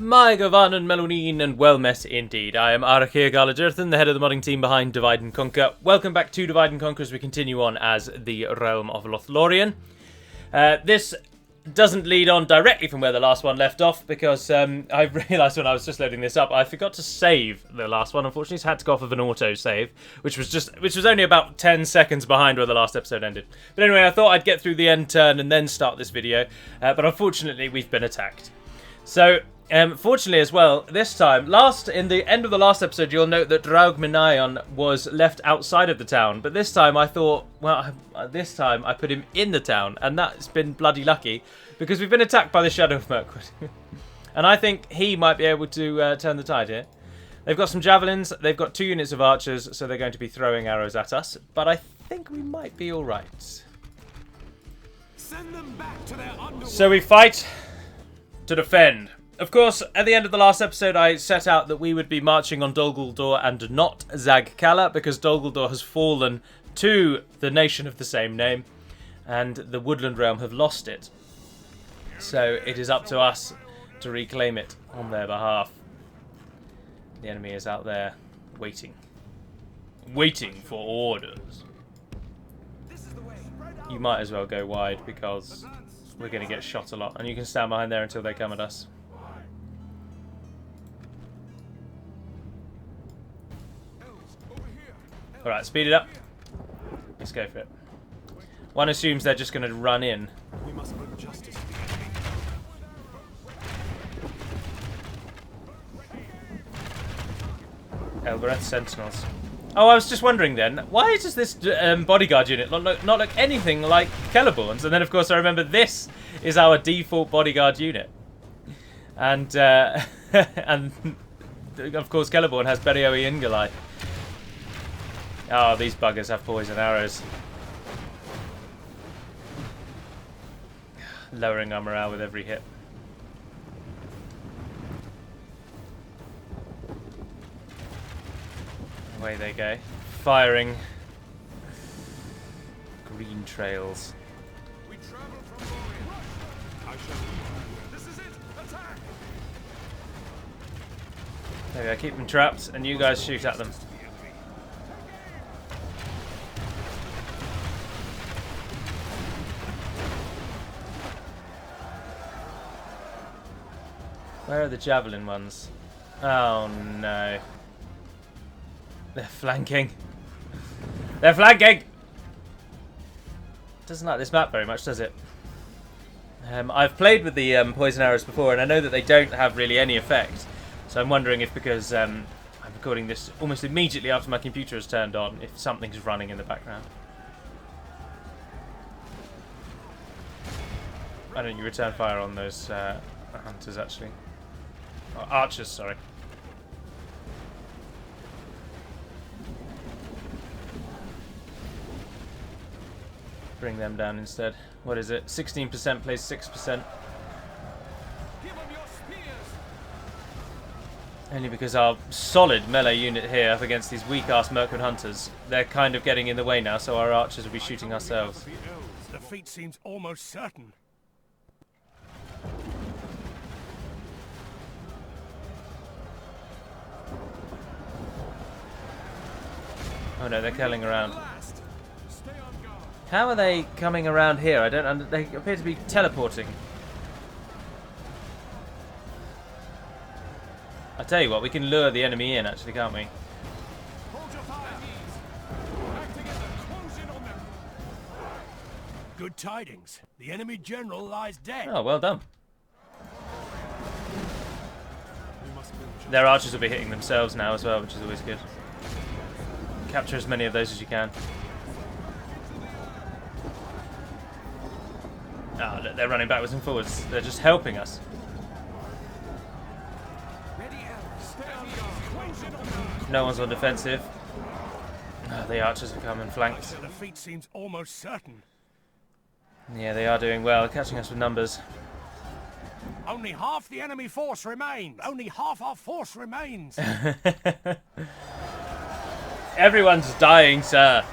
My Govanen Melonin and well met indeed. I am Arakir Galadjurthan, the head of the modding team behind Divide and Conquer. Welcome back to Divide and Conquer as we continue on as the realm of Lothlórien. This doesn't lead on directly from where the last one left off because I realised when I was just loading this up I forgot to save the last one. Unfortunately, it's had to go off of an auto save, which was only about 10 seconds behind where the last episode ended. But anyway, I thought I'd get through the end turn and then start this video, but unfortunately we've been attacked. So fortunately as well, this time, in the end of the last episode, you'll note that Draug Minayon was left outside of the town. But this time I thought, well, this time I put him in the town, and that's been bloody lucky because we've been attacked by the Shadow of Mirkwood. And I think he might be able to turn the tide here. They've got some javelins, they've got 2 units of archers, so they're going to be throwing arrows at us. But I think we might be all right. Send them back to their underworld. So we fight to defend. Of course, at the end of the last episode, I set out that we would be marching on Dol Guldur and not Zag Kala, because Dol Guldur has fallen to the nation of the same name, and the Woodland Realm have lost it. So it is up to us to reclaim it on their behalf. The enemy is out there, waiting for orders. You might as well go wide, because we're going to get shot a lot, and you can stand behind there until they come at us. Alright, speed it up. Let's go for it. One assumes they're just going to run in. We must bring justice. Elbereth Sentinels. Oh, I was just wondering then, why does this bodyguard unit not look anything like Celeborn's? And then, of course, I remember this is our default bodyguard unit. And, and of course, Celeborn has Berioe Ingalai. Oh, these buggers have poison arrows. Lowering our morale with every hit. Away they go. Firing. Green trails. We travel from Lothlórien. I shall. This is it. Attack. There we go. Keep them trapped, and you guys shoot at them. Where are the javelin ones? Oh no. They're flanking. They're flanking! Doesn't like this map very much, does it? I've played with the poison arrows before, and I know that they don't have really any effect. So I'm wondering if, because I'm recording this almost immediately after my computer is turned on, if something's running in the background. Why don't you return fire on those hunters, actually? Oh, archers, sorry. Bring them down instead. What is it? 16% plays 6%. Give them your spears. Only because our solid melee unit here up against these weak-ass Mirkwood hunters, they're kind of getting in the way now, so our archers will be shooting ourselves. The defeat seems almost certain. Oh no, they're curling around. Stay on guard. How are they coming around here? I don't. They appear to be teleporting. I tell you what, we can lure the enemy in, actually, can't we? Hold your fire. Back together. Close in on them. Good tidings. The enemy general lies dead. Oh, well done. Their archers will be hitting themselves now as well, which is always good. Capture as many of those as you can. Ah, look, they're running backwards and forwards. They're just helping us. No one's on defensive. Oh, the archers have come and flanked. The defeat seems almost certain. Yeah, they are doing well, catching us with numbers. Only half the enemy force remains. Only half our force remains. Everyone's dying, sir.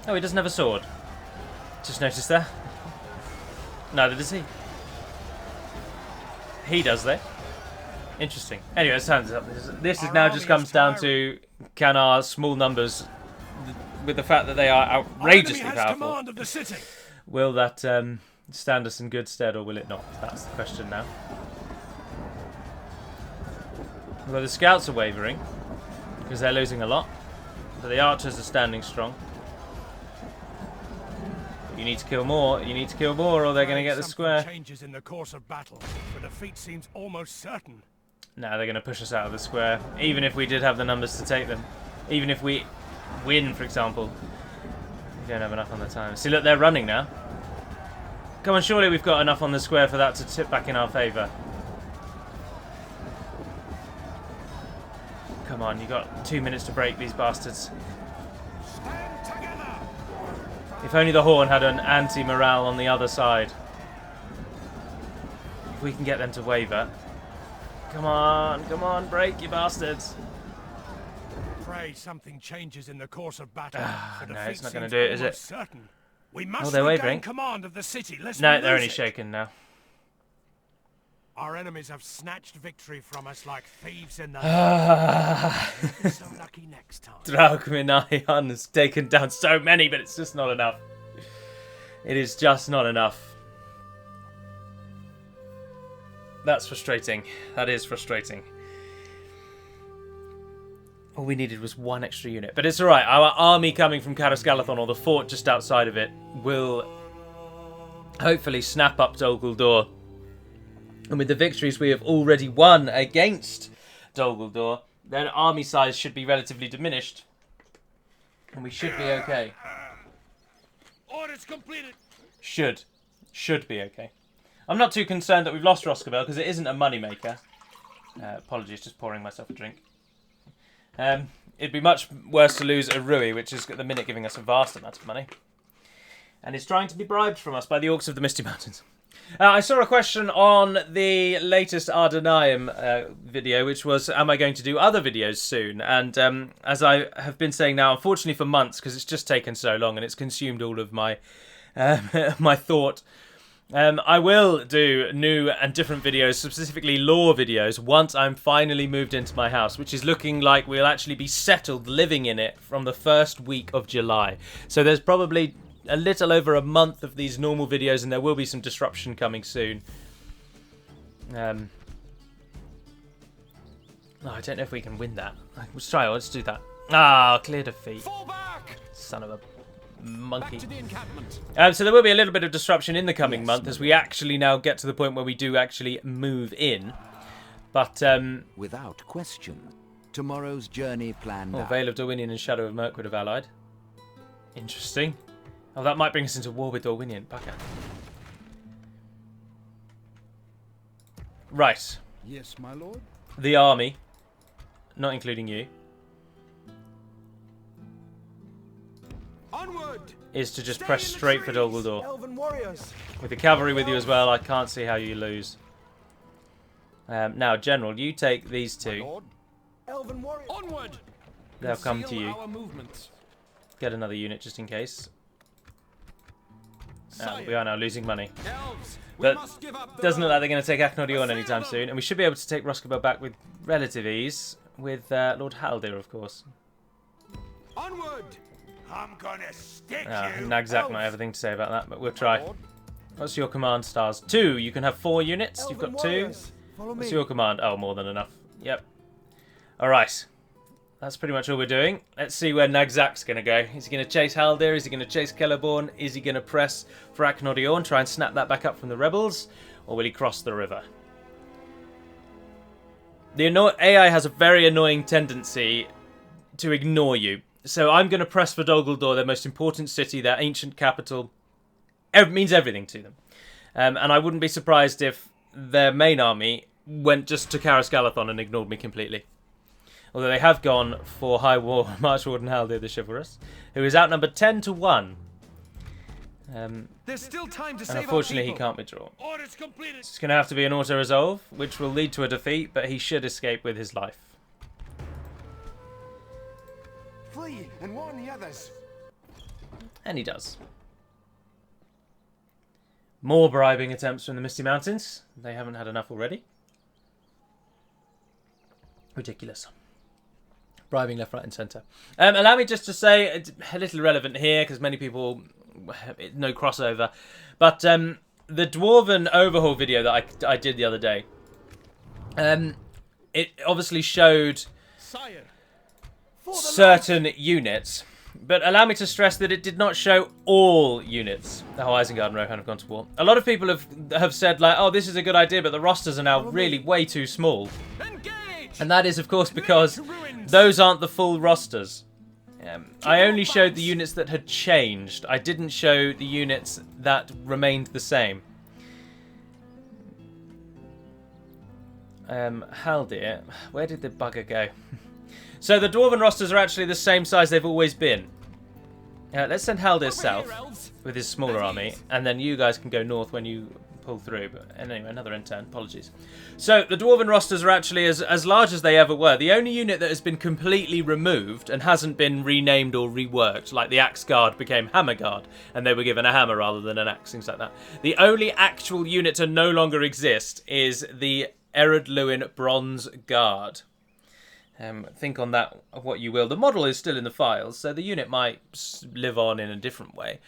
Oh, he doesn't have a sword. Just noticed that. Neither does he. He does, though. Interesting. Anyway, it sounds up. This is now just comes down to can our small numbers, with the fact that they are outrageously powerful, Of the city. will that stand us in good stead, or will it not? That's the question now. Well, the scouts are wavering because they're losing a lot, but the archers are standing strong. You need to kill more. You need to kill more, or they're going to get the square. Changes in the course of battle. The defeat seems almost certain. No, they're going to push us out of the square, even if we did have the numbers to take them. Even if we win, for example. We don't have enough on the time. See, look, they're running now. Come on, surely we've got enough on the square for that to tip back in our favour. Come on, you've got 2 minutes to break these bastards. Stand together. If only the Horn had an anti-morale on the other side. If we can get them to waver. Come on, break, you bastards. Pray something changes in the course of battle. No, it's not going to do it, is it? Certain. We must they're regain wavering. command of the city. No, they're only shaken now. Our enemies have snatched victory from us like thieves in the night. So lucky next time. Draugminayan has taken down so many, but it's just not enough. It is just not enough. That's frustrating. That is frustrating. All we needed was one extra unit. But it's alright. Our army coming from Khazad-dum, or the fort just outside of it, will hopefully snap up Dol Guldur. And with the victories we have already won against Dol Guldur, their army size should be relatively diminished. And we should be okay. Orders completed. Should be okay. I'm not too concerned that we've lost Roscommon because it isn't a moneymaker. Apologies, just pouring myself a drink. It'd be much worse to lose Arui, which is at the minute giving us a vast amount of money. And is trying to be bribed from us by the Orcs of the Misty Mountains. I saw a question on the latest Ardenaim video, which was, am I going to do other videos soon? And as I have been saying now, unfortunately for months, because it's just taken so long and it's consumed all of my my thought, I will do new and different videos, specifically lore videos, once I'm finally moved into my house, which is looking like we'll actually be settled living in it from the first week of July. So there's probably a little over a month of these normal videos, and there will be some disruption coming soon. I don't know if we can win that. Let's try. Let's do that. Clear defeat. Fall back. Son of a monkey. Back to the encampment. So there will be a little bit of disruption in the coming month as we actually now get to the point where we do actually move in. But without question, tomorrow's journey planned out. Vale of Dorwinion and Shadow of Mirkwood have allied. Interesting. Oh, that might bring us into war with Dorwinion. Bugger. Right. Yes, my lord. The army, not including you, Onward. is to just press straight for Dol Guldur. Elven warriors. With the cavalry with you as well, I can't see how you lose. Now, General, you take these two. Elven warriors. Onward. They'll come to you. Our movements. Get another unit just in case. We are now losing money. Elves, But doesn't look like they're going to take Akhnodion anytime soon. And we should be able to take Roscommon back with relative ease. With Lord Haldir, of course. Onward. I'm gonna stick you. Nagzak might have a thing to say about that, but we'll try. What's your command, Stars? 2. You can have 4 units. You've got 2. What's your command? Oh, more than enough. Yep. Alright. That's pretty much all we're doing. Let's see where Nagzak's going to go. Is he going to chase Haldir? Is he going to chase Celeborn? Is he going to press for Akhnodion, try and snap that back up from the rebels? Or will he cross the river? The AI has a very annoying tendency to ignore you. So I'm going to press for Dol Guldur, their most important city, their ancient capital. It means everything to them. And I wouldn't be surprised if their main army went just to Khazad-dum and ignored me completely. Although they have gone for High War March Warden Haldir the Chivalrous, who is outnumbered 10-1. There's still time to And save unfortunately he can't withdraw. Orders completed. It's going to have to be an auto-resolve, which will lead to a defeat, but he should escape with his life. Flee and warn the others. And he does. More bribing attempts from the Misty Mountains. They haven't had enough already. Ridiculous. Bribing left, right and centre. Allow me just to say, it's a little irrelevant here because many people, no crossover. But the Dwarven overhaul video that I did the other day, it obviously showed certain units. But allow me to stress that it did not show all units. How Isengard and Rohan have gone to war. A lot of people have said, like, oh, this is a good idea, but the rosters are now really way too small. And that is, of course, because those aren't the full rosters. I only showed the units that had changed. I didn't show the units that remained the same. Haldir. Where did the bugger go? So the Dwarven rosters are actually the same size they've always been. Let's send Haldir south with his smaller army, and then you guys can go north when you pull through. But anyway, another end turn. Apologies. So the Dwarven rosters are actually as large as they ever were. The only unit that has been completely removed and hasn't been renamed or reworked, like the Axe Guard became Hammer Guard, and they were given a hammer rather than an axe, things like that. The only actual unit to no longer exist is the Ered Luin Bronze Guard. Think on that of what you will. The model is still in the files, so the unit might live on in a different way.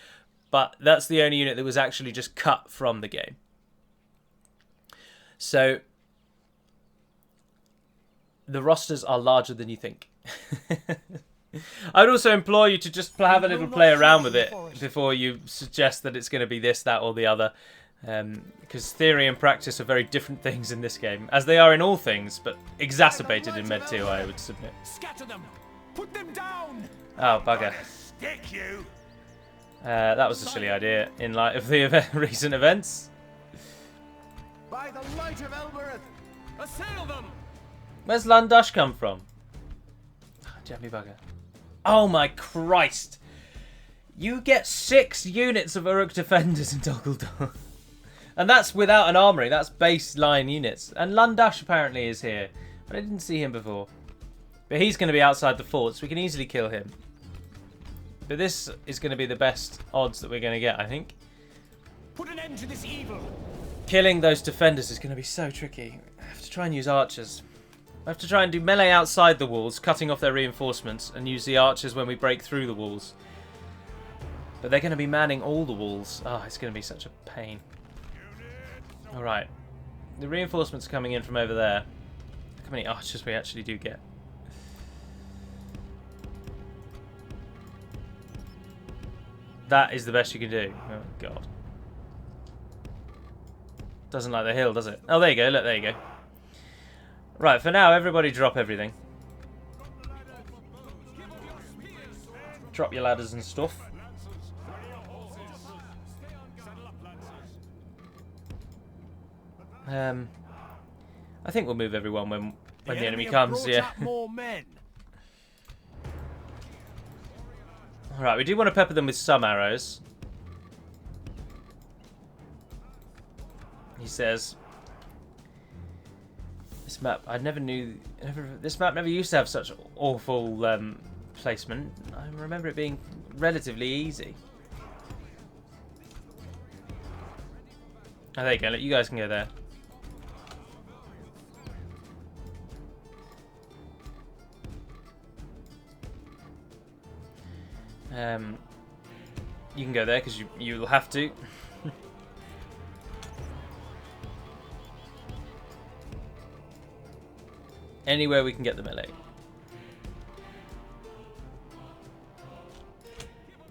But that's the only unit that was actually just cut from the game. So the rosters are larger than you think. I'd also implore you to just have a little play around with it before you suggest that it's going to be this, that, or the other. Because theory and practice are very different things in this game, as they are in all things, but exacerbated in Med 2, I would submit. Scatter them. Put them down. Oh, bugger. Stick you. That was a silly idea in light of the recent events. By the light of Elbereth, assail them. Where's Landash come from? Jammy bugger. Oh my Christ! You get 6 units of Uruk defenders in Dol Guldur. And that's without an armory. That's baseline units. And Landash apparently is here. But I didn't see him before. But he's going to be outside the fort, so we can easily kill him. But this is going to be the best odds that we're going to get, I think. Put an end to this evil. Killing those defenders is going to be so tricky. I have to try and use archers. I have to try and do melee outside the walls, cutting off their reinforcements, and use the archers when we break through the walls. But they're going to be manning all the walls. Oh, it's going to be such a pain. Alright. The reinforcements are coming in from over there. Look how many archers we actually do get. That is the best you can do. Oh, God. Doesn't like the hill, does it? Oh, there you go. Look, there you go. Right, for now, everybody drop everything. Drop your ladders and stuff. I think we'll move everyone when the enemy comes, yeah. More men. Alright, we do want to pepper them with some arrows. He says, this map, this map never used to have such awful placement. I remember it being relatively easy. Oh, there you go, look, you guys can go there. You can go there because you'll have to. Anywhere we can get the melee.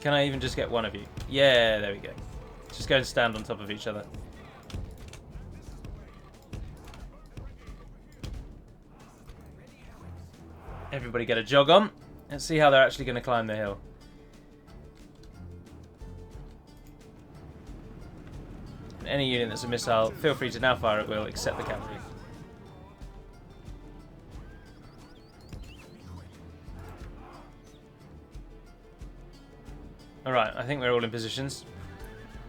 Can I even just get one of you? Yeah, there we go. Just go and stand on top of each other. Everybody get a jog on. Let's see how they're actually going to climb the hill. Any unit that's a missile, feel free to now fire at will, except the cavalry. Alright, I think we're all in positions.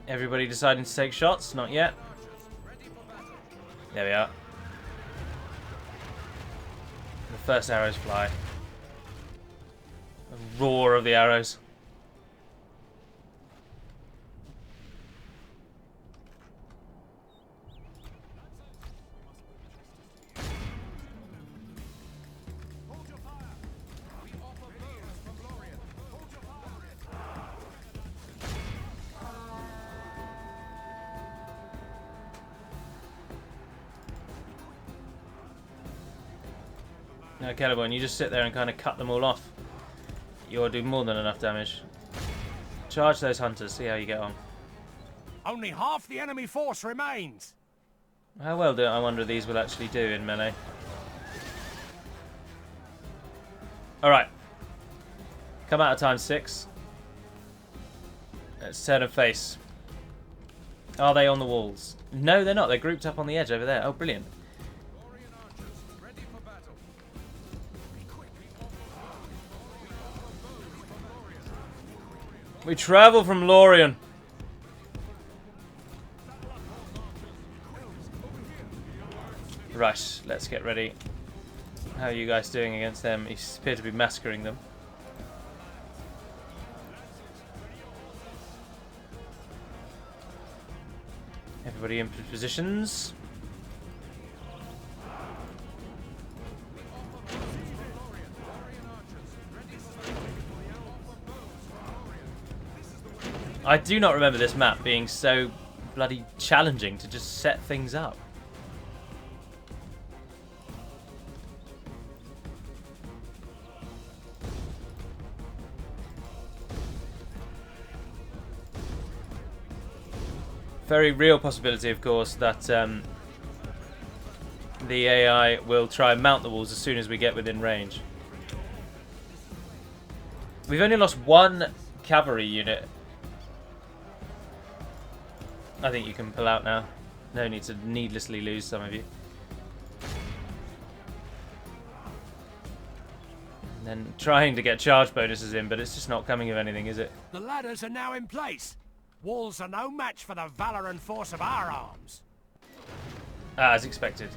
Everybody deciding to take shots? Not yet. There we are. The first arrows fly. The roar of the arrows. No, Celeborn, you just sit there and kind of cut them all off. You'll do more than enough damage. Charge those hunters, see how you get on. Only half the enemy force remains. How well do I wonder these will actually do in melee? Alright. Come out of time 6. Let's turn and face. Are they on the walls? No, they're not. They're grouped up on the edge over there. Oh, brilliant. We travel from Lothlórien. Right, let's get ready. How are you guys doing against them? You appear to be massacring them. Everybody in positions. I do not remember this map being so bloody challenging to just set things up. Very real possibility, of course, that the AI will try and mount the walls as soon as we get within range. We've only lost one cavalry unit. I think you can pull out now. No need to needlessly lose some of you. And then trying to get charge bonuses in, but it's just not coming of anything, is it? The ladders are now in place. Walls are no match for the valor and force of our arms. As expected.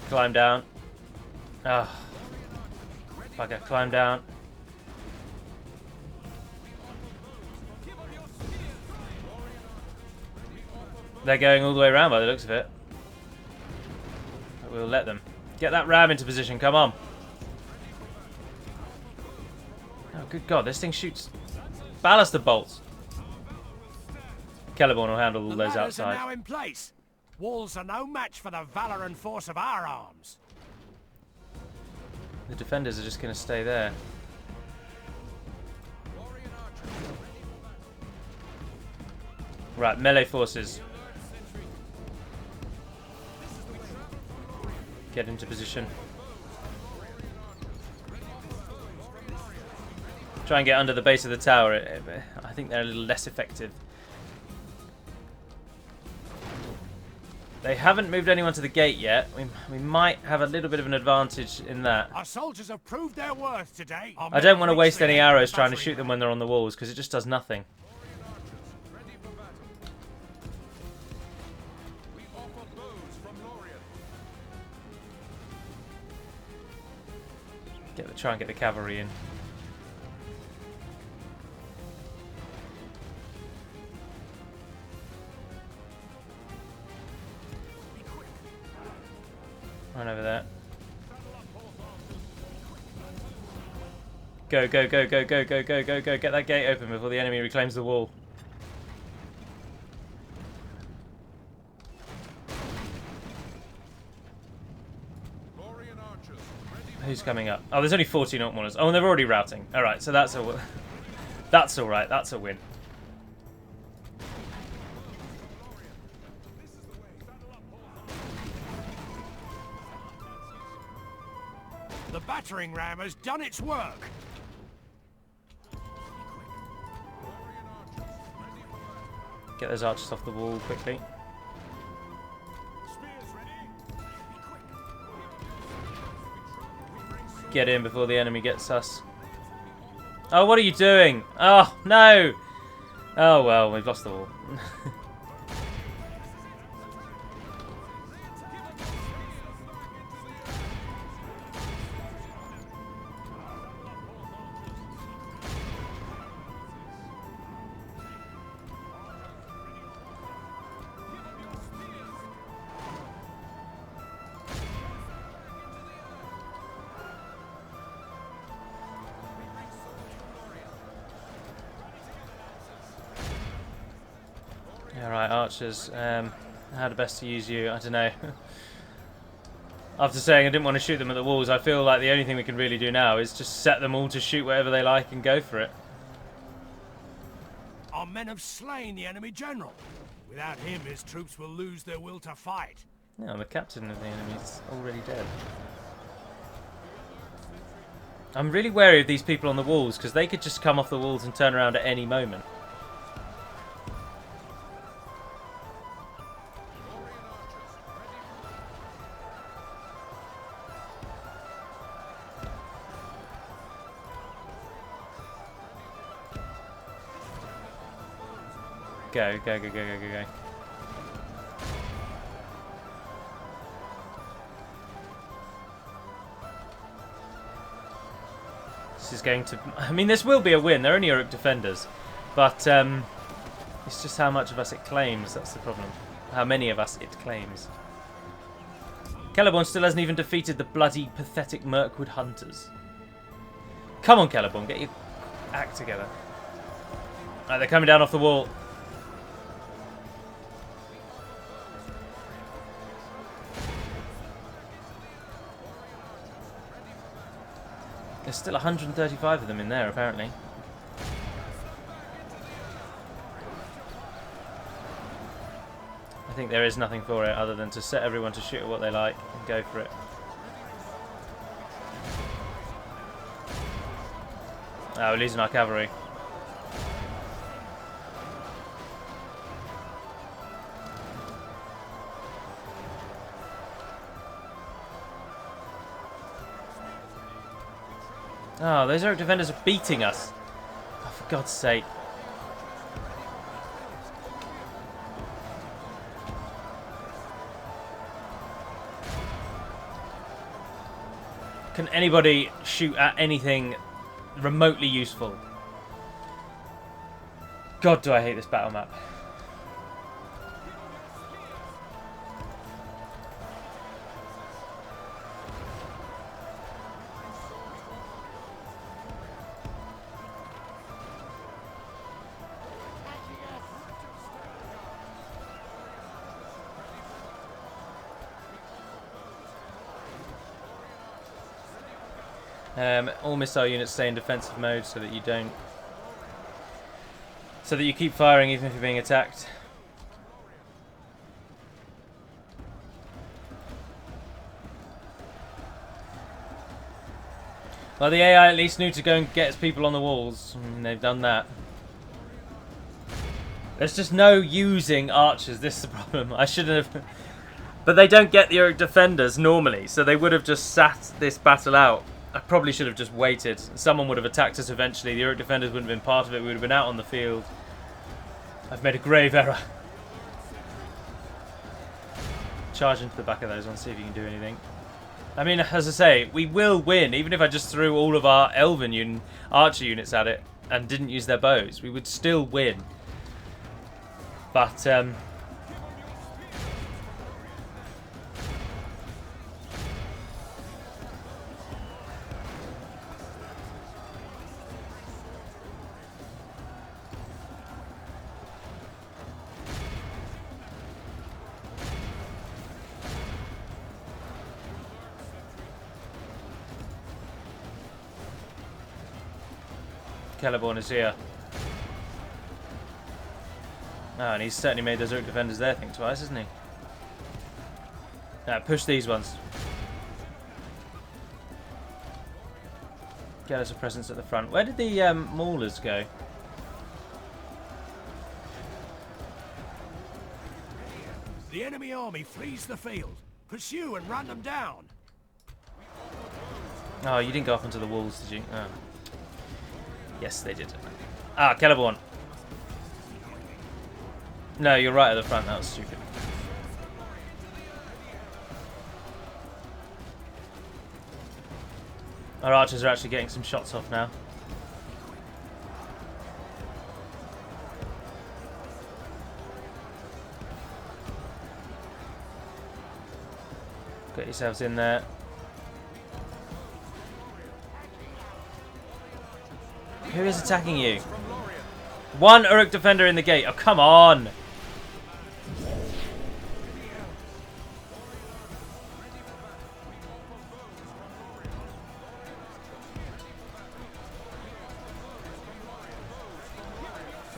Climb down. Ah. Bugger, climb down. They're going all the way around by the looks of it. But we'll let them. Get that ram into position, come on. Oh, good God, this thing shoots ballaster bolts. Celeborn will handle all those outside. The ladders are now in place. Walls are no match for the valor and force of our arms. The defenders are just going to stay there. Right, melee forces. Get into position. Try and get under the base of the tower. I think they're a little less effective. They haven't moved anyone to the gate yet. We might have a little bit of an advantage in that. Our soldiers have proved their worth today. I don't want to waste any arrows trying to shoot them when they're on the walls, because it just does nothing. Try and get the cavalry in. Run over there. Go, go, go, go, go, go, go, go, go. Get that gate open before the enemy reclaims the wall. Who's coming up? Oh, there's only 14 Orkmourners. Oh, and they're already routing. Alright, so that's a... That's alright, that's a win. The battering ram has done its work. Get those archers off the wall quickly. Get in before the enemy gets us. Oh, what are you doing? Oh, no! Oh, well, we've lost the wall. Alright, archers. How to best to use you? I don't know. After saying I didn't want to shoot them at the walls, I feel like the only thing we can really do now is just set them all to shoot whatever they like and go for it. Our men have slain the enemy general. Without him, his troops will lose their will to fight. No, the captain of the enemy is already dead. I'm really wary of these people on the walls because they could just come off the walls and turn around at any moment. Go, go, go, go, go, go, go. This is going to... I mean, this will be a win. They're only Uruk defenders. But it's just how much of us it claims. That's the problem. How many of us it claims. Celeborn still hasn't even defeated the bloody, pathetic Mirkwood Hunters. Come on, Celeborn. Get your act together. Right, they're coming down off the wall. There's still 135 of them in there, apparently. I think there is nothing for it other than to set everyone to shoot at what they like and go for it. Oh, we're losing our cavalry. Oh, those Uruk defenders are beating us. Oh, for God's sake. Can anybody shoot at anything remotely useful? God, do I hate this battle map. All missile units stay in defensive mode so that you don't... so that you keep firing even if you're being attacked. Well, the AI at least knew to go and get its people on the walls, and they've done that. There's just no using archers, this is the problem. I shouldn't have... But they don't get the Uruk defenders normally, so they would have just sat this battle out. I probably should have just waited. Someone would have attacked us eventually. The Uruk defenders wouldn't have been part of it. We would have been out on the field. I've made a grave error. Charge into the back of those ones, see if you can do anything. I mean, as I say, we will win. Even if I just threw all of our Elven archer units at it and didn't use their bows, we would still win. But, Celeborn is here. Oh, and he's certainly made those Uruk defenders there think twice, hasn't he? Now, push these ones. Get us a presence at the front. Where did the maulers go? The enemy army flees the field. Pursue and run them down. Oh, you didn't go up onto the walls, did you? Oh. Yes, they did. Ah, Celeborn. No, you're right at the front. That was stupid. Our archers are actually getting some shots off now. Get yourselves in there. Who is attacking you? One Uruk defender in the gate. Oh, come on.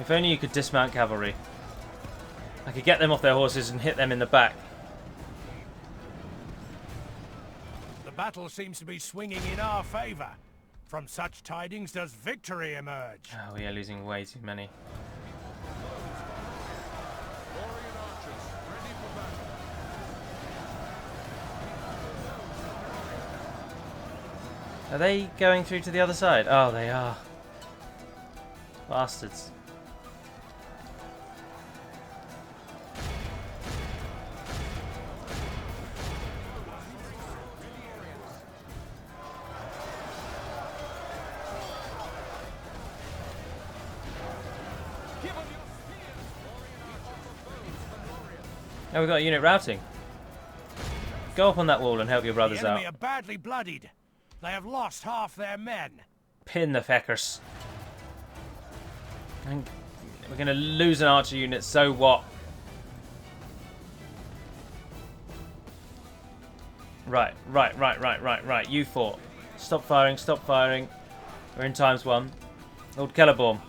If only you could dismount cavalry. I could get them off their horses and hit them in the back. The battle seems to be swinging in our favor. From such tidings does victory emerge. Oh, we are losing way too many. Are they going through to the other side? Oh, they are. Bastards. Oh, we've got a unit routing. Go up on that wall and help your brothers The enemy out. are badly bloodied. They have lost half their men. Pin the feckers. And we're going to lose an archer unit, so what? Right. You fought. Stop firing, stop firing. We're in ×1. Lord Celeborn.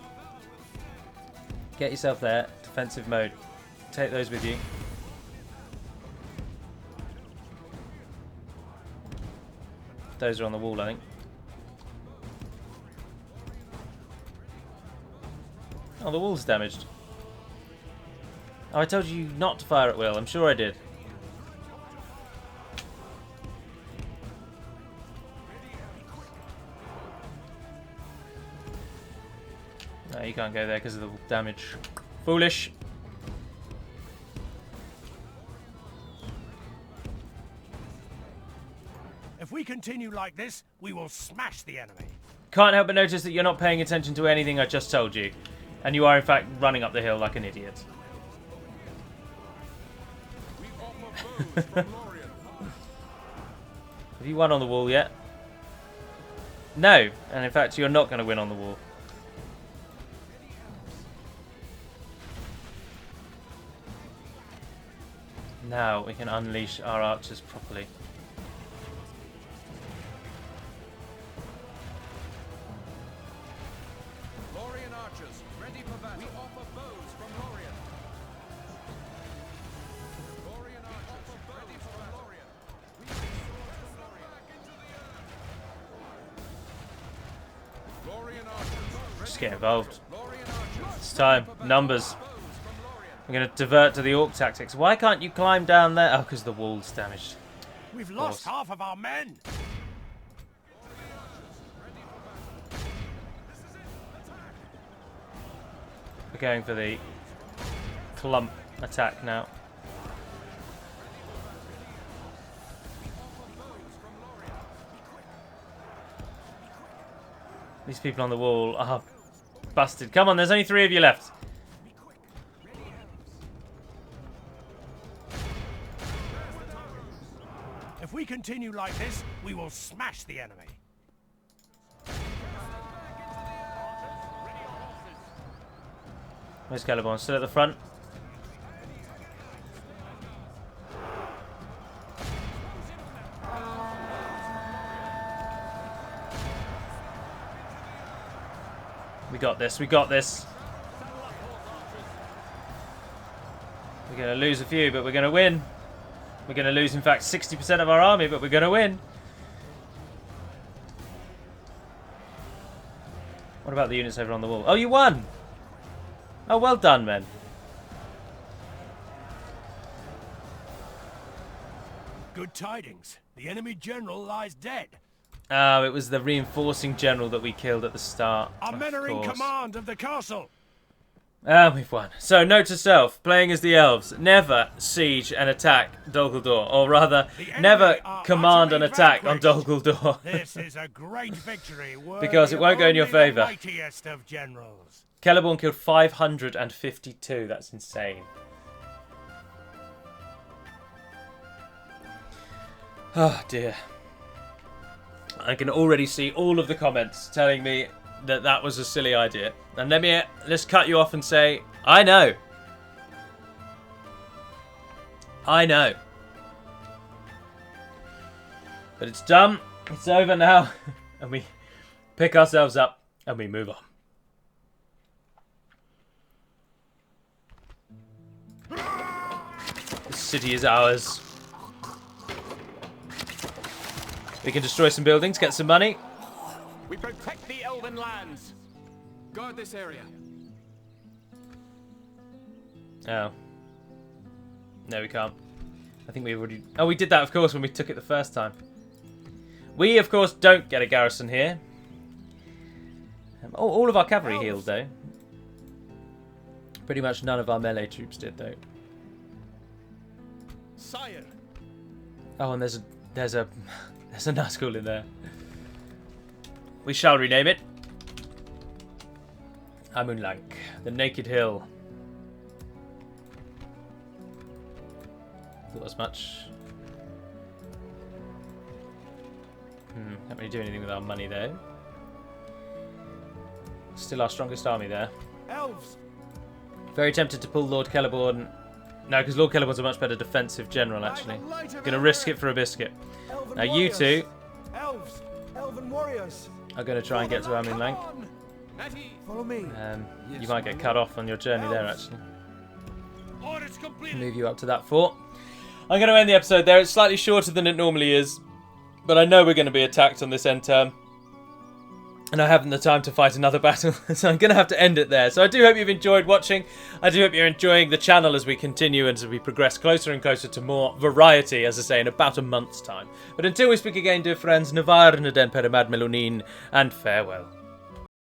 Get yourself there. Defensive mode. Take those with you. Those are on the wall, I think. Oh, the wall's damaged. Oh, I told you not to fire at will. I'm sure I did. No, you can't go there because of the damage. Foolish. If we continue like this, we will smash the enemy. Can't help but notice that you're not paying attention to anything I just told you. And you are, in fact, running up the hill like an idiot. Have you won on the wall yet? No. And in fact, you're not going to win on the wall. Now we can unleash our archers properly. Lothlórien archers, ready for battle. We offer bows from Lothlórien. Lothlórien archers, ready for Lothlórien. We swords from Lothlórien. Lothlórien archers, Just get involved. Lothlórien archers. It's time. Numbers. I'm going to divert to the orc tactics. Why can't you climb down there? Oh, because the wall's damaged. We've lost half of our men. We're going for the clump attack now. These people on the wall are busted. Come on, there's only 3 of you left. If we continue like this, we will smash the enemy. Where's Celeborn? Still at the front? We got this, we got this. We're going to lose a few, but we're going to win. We're going to lose, in fact, 60% of our army, but we're going to win. What about the units over on the wall? Oh, you won! Oh, well done, men. Good tidings. The enemy general lies dead. Oh, it was the reinforcing general that we killed at the start. Our men are in command of the castle. Ah, we've won. So, note to self, playing as the elves, never siege and attack Dol Guldur. Or rather, never command an attack on Dol Guldur. This is a great victory. Because it won't go in your favour. Mightiest of generals. Celeborn killed 552. That's insane. Oh, dear. I can already see all of the comments telling me that that was a silly idea. And let's cut you off and say, I know. I know. But it's done. It's over now. And we pick ourselves up and we move on. city is ours. We can destroy some buildings, get some money. We protect the elven lands. Guard this area. Oh. No, we can't. I think we already... Oh, we did that, of course, when we took it the first time. We, of course, don't get a garrison here. All of our cavalry healed, though. Pretty much none of our melee troops did, though. Sire. Oh, and there's a Nazgul in there. We shall rename it. Amunlank, the Naked Hill. Thought as much. Can't really do anything with our money though. Still our strongest army there. Elves. Very tempted to pull Lord Celeborn. No, because Lord Celeborn's a much better defensive general, actually. Gonna risk it for a biscuit. Now you two Elves. Elven warriors. are gonna try and get to Amunlank. Follow me. You might get cut off on your journey there, actually. Orders completed. Move you up to that fort. I'm going to end the episode there. It's slightly shorter than it normally is, but I know we're going to be attacked on this end term, and I haven't the time to fight another battle, so I'm going to have to end it there. So I do hope you've enjoyed watching. I do hope you're enjoying the channel as we continue and as we progress closer and closer to more variety, as I say, in about a month's time. But until we speak again, dear friends, Navar na den per Mad Melonin, and farewell.